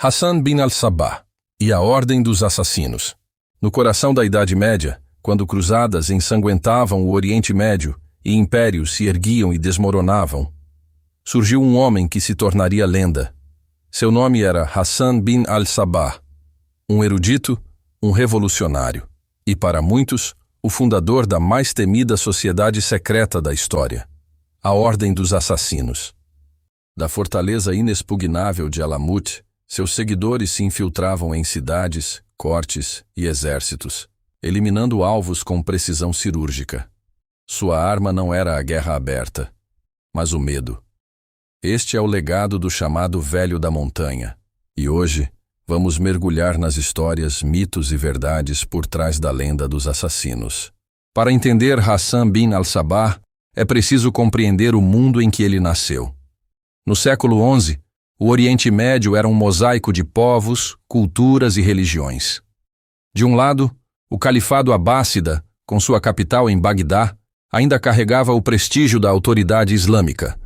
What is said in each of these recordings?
Hassan bin al-Sabah e a Ordem dos Assassinos. No coração da Idade Média, quando cruzadas ensanguentavam o Oriente Médio e impérios se erguiam e desmoronavam, surgiu um homem que se tornaria lenda. Seu nome era Hassan bin al-Sabah, um erudito, um revolucionário e, para muitos, o fundador da mais temida sociedade secreta da história, a Ordem dos Assassinos. Da fortaleza inexpugnável de Alamut, seus seguidores se infiltravam em cidades, cortes e exércitos, eliminando alvos com precisão cirúrgica. Sua arma não era a guerra aberta, mas o medo. Este é o legado do chamado Velho da Montanha, e hoje vamos mergulhar nas histórias, mitos e verdades por trás da lenda dos assassinos. Para entender Hassan bin al-Sabah, é preciso compreender o mundo em que ele nasceu. No século XI, o Oriente Médio era um mosaico de povos, culturas e religiões. De um lado, o Califado Abássida, com sua capital em Bagdá, ainda carregava o prestígio da autoridade islâmica,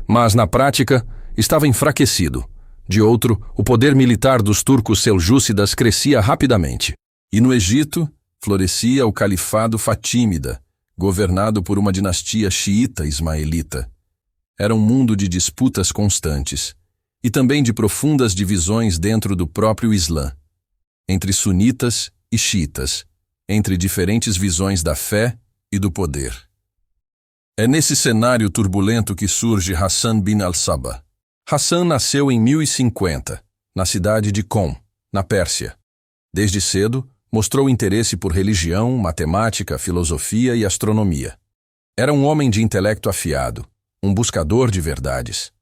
mas, na prática, estava enfraquecido. De outro, o poder militar dos turcos seljúcidas crescia rapidamente. E no Egito, florescia o Califado Fatímida, governado por uma dinastia xiita ismaelita. Era um mundo de disputas constantes, e também de profundas divisões dentro do próprio Islã, entre sunitas e xiitas, entre diferentes visões da fé e do poder. É nesse cenário turbulento que surge Hassan bin al-Sabah. Hassan nasceu em 1050, na cidade de Qom, na Pérsia. Desde cedo, mostrou interesse por religião, matemática, filosofia e astronomia. Era um homem de intelecto afiado, um buscador de verdades.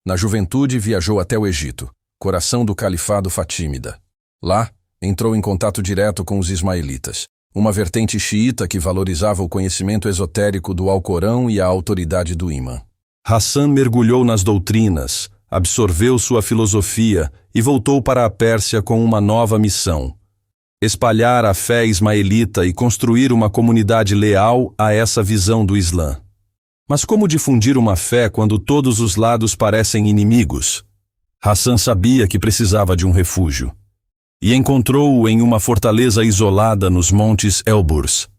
Na juventude, viajou até o Egito, coração do Califado Fatímida. Lá, entrou em contato direto com os ismaelitas, uma vertente xiita que valorizava o conhecimento esotérico do Alcorão e a autoridade do imã. Hassan mergulhou nas doutrinas, absorveu sua filosofia e voltou para a Pérsia com uma nova missão: espalhar a fé ismaelita e construir uma comunidade leal a essa visão do Islã. Mas como difundir uma fé quando todos os lados parecem inimigos? Hassan sabia que precisava de um refúgio, e encontrou-o em uma fortaleza isolada nos montes Elburz,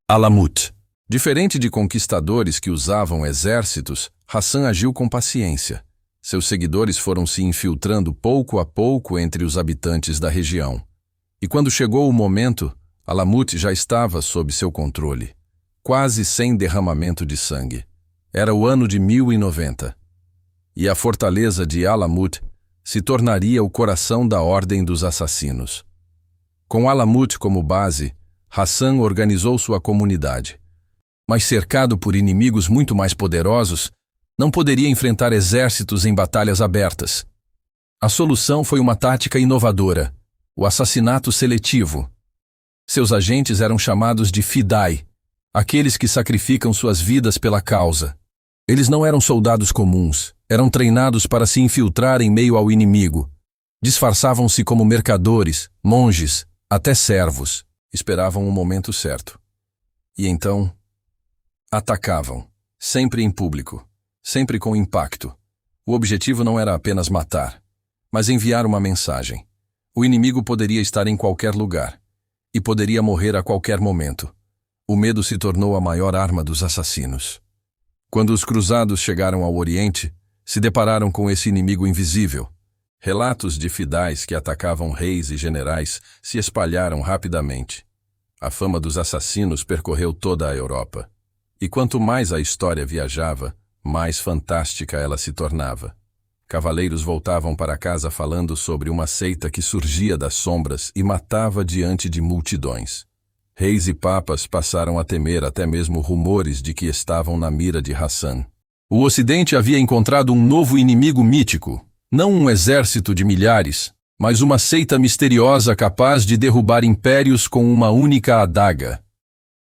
Alamut. Diferente de conquistadores que usavam exércitos, Hassan agiu com paciência. Seus seguidores foram se infiltrando pouco a pouco entre os habitantes da região. E quando chegou o momento, Alamut já estava sob seu controle, quase sem derramamento de sangue. Era o ano de 1090, e a fortaleza de Alamut se tornaria o coração da Ordem dos Assassinos. Com Alamut como base, Hassan organizou sua comunidade. Mas cercado por inimigos muito mais poderosos, não poderia enfrentar exércitos em batalhas abertas. A solução foi uma tática inovadora: o assassinato seletivo. Seus agentes eram chamados de Fidai, aqueles que sacrificam suas vidas pela causa. Eles não eram soldados comuns, eram treinados para se infiltrar em meio ao inimigo. Disfarçavam-se como mercadores, monges, até servos. Esperavam o momento certo. E então, atacavam, sempre em público, sempre com impacto. O objetivo não era apenas matar, mas enviar uma mensagem. O inimigo poderia estar em qualquer lugar, e poderia morrer a qualquer momento. O medo se tornou a maior arma dos assassinos. Quando os cruzados chegaram ao Oriente, se depararam com esse inimigo invisível. Relatos de fidais que atacavam reis e generais se espalharam rapidamente. A fama dos assassinos percorreu toda a Europa. E quanto mais a história viajava, mais fantástica ela se tornava. Cavaleiros voltavam para casa falando sobre uma seita que surgia das sombras e matava diante de multidões. Reis e papas passaram a temer até mesmo rumores de que estavam na mira de Hassan. O Ocidente havia encontrado um novo inimigo mítico, não um exército de milhares, mas uma seita misteriosa capaz de derrubar impérios com uma única adaga.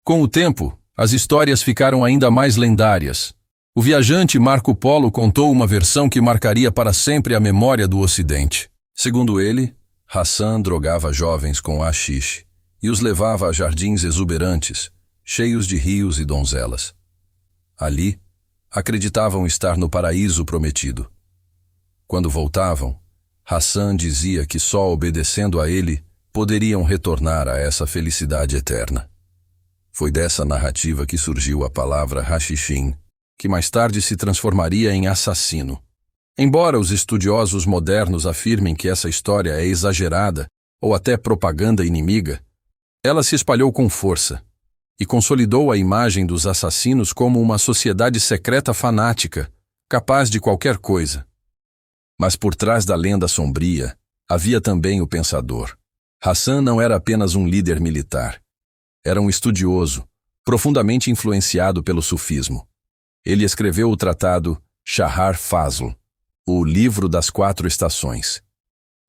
Com o tempo, as histórias ficaram ainda mais lendárias. O viajante Marco Polo contou uma versão que marcaria para sempre a memória do Ocidente. Segundo ele, Hassan drogava jovens com haxixe e os levava a jardins exuberantes, cheios de rios e donzelas. Ali, acreditavam estar no paraíso prometido. Quando voltavam, Hassan dizia que só obedecendo a ele poderiam retornar a essa felicidade eterna. Foi dessa narrativa que surgiu a palavra Hashishin, que mais tarde se transformaria em assassino. Embora os estudiosos modernos afirmem que essa história é exagerada ou até propaganda inimiga, ela se espalhou com força e consolidou a imagem dos assassinos como uma sociedade secreta fanática, capaz de qualquer coisa. Mas por trás da lenda sombria, havia também o pensador. Hassan não era apenas um líder militar. Era um estudioso, profundamente influenciado pelo sufismo. Ele escreveu o tratado Shahar Fazl, o Livro das Quatro Estações.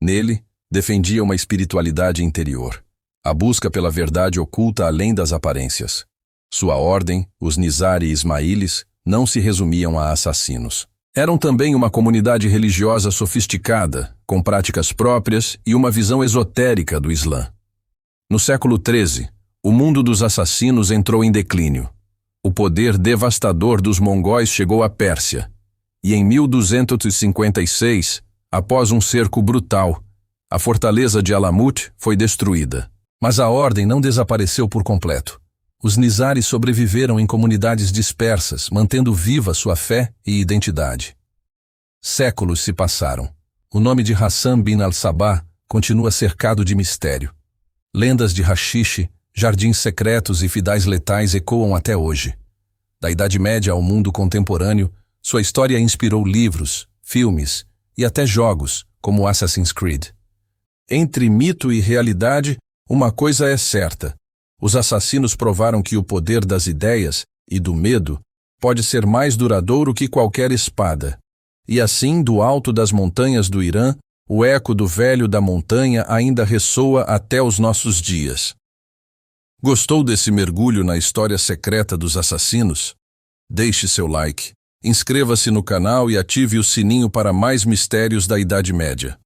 Nele, defendia uma espiritualidade interior, a busca pela verdade oculta além das aparências. Sua ordem, os Nizari e Ismailis, não se resumiam a assassinos. Eram também uma comunidade religiosa sofisticada, com práticas próprias e uma visão esotérica do Islã. No século XIII, o mundo dos assassinos entrou em declínio. O poder devastador dos mongóis chegou à Pérsia, e em 1256, após um cerco brutal, a fortaleza de Alamut foi destruída. Mas a ordem não desapareceu por completo. Os Nizari sobreviveram em comunidades dispersas, mantendo viva sua fé e identidade. Séculos se passaram. O nome de Hassan bin al-Sabah continua cercado de mistério. Lendas de Hashish, jardins secretos e fidais letais ecoam até hoje. Da Idade Média ao mundo contemporâneo, sua história inspirou livros, filmes e até jogos, como Assassin's Creed. Entre mito e realidade, uma coisa é certa: os assassinos provaram que o poder das ideias e do medo pode ser mais duradouro que qualquer espada. E assim, do alto das montanhas do Irã, o eco do velho da montanha ainda ressoa até os nossos dias. Gostou desse mergulho na história secreta dos assassinos? Deixe seu like, inscreva-se no canal e ative o sininho para mais mistérios da Idade Média.